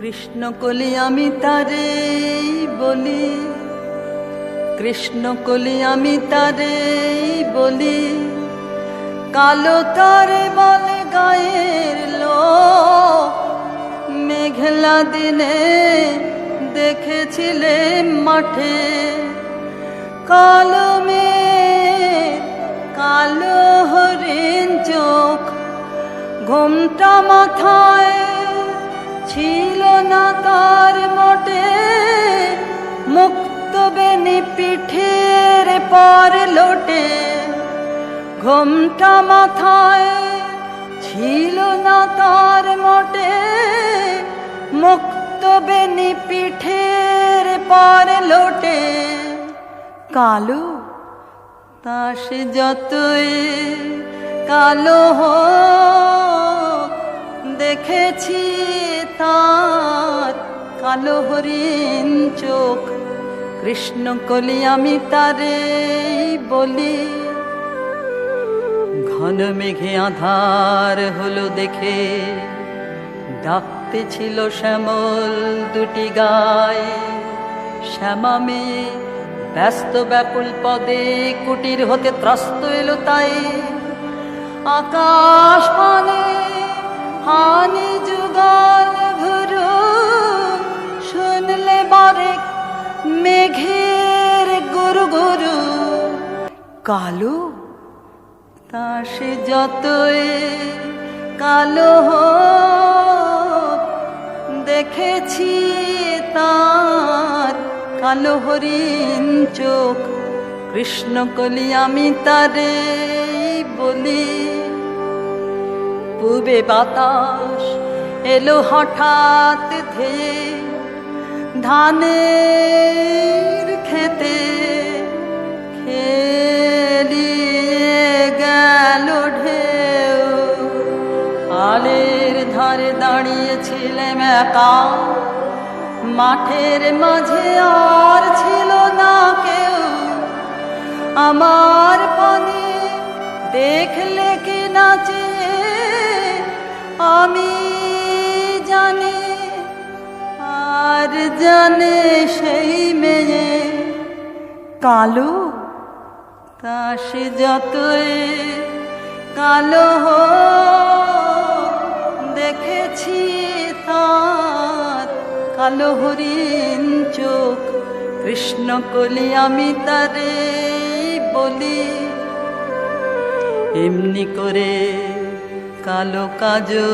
কৃষ্ণ কলি আমি তারে বলি, কৃষ্ণ কলি আমি তারে বলি, কালো তারে বলে গায়ের লোক। মেঘলা দিনে দেখেছিলে মাঠে কালো মেঘ, কালো হরিণ চোখ। ঘোমটা মাথায় ছিল না তার মোটে, মুক্ত বেনি পিঠের পর লোটে। ঘোমটা মাথায় ছিল না তার মোটে, মুক্ত বেনি পিঠের পর লোটে। কালো তা সে যতই কালো হোক, দেখেছি তার কালো হরিণ চোখ। কৃষ্ণ কলি আমি তারে বলি। ঘন মেঘে আধার হলো দেখে, ডাকতে ছিল শ্যামল দুটি গায়ে। শ্যামা মেয়ে ব্যস্ত ব্যাকুল পদে কুটির হতে ত্রস্ত এলো তাই। আকাশ পানে হানি যুগল ভুরু, শুনলে বারেক মেঘের গুরু গুরু। কালো তা সে যতই কালো হোক, দেখেছি তার কালো হরিণ চোখ। কৃষ্ণ কলি আমি তারে বলি। পূবে বাতাস এলো হঠাৎ ধেয়ে, ধানের খেতে খেলিয়ে গেল ঢেউ। আলের ধারে দাঁড়িয়েছিলাম একা, মাঠের মাঝে আর ছিল না কেউ। আমার পানে দেখলে কি নাচে আমি জানি, আর জানে সেই মেয়ে। কালো তা সে যতই কালো হোক, দেখেছি তার কালো হরিণ চোখ। কৃষ্ণ কলি আমি তারে বলি। এমনি করে কালো কাজল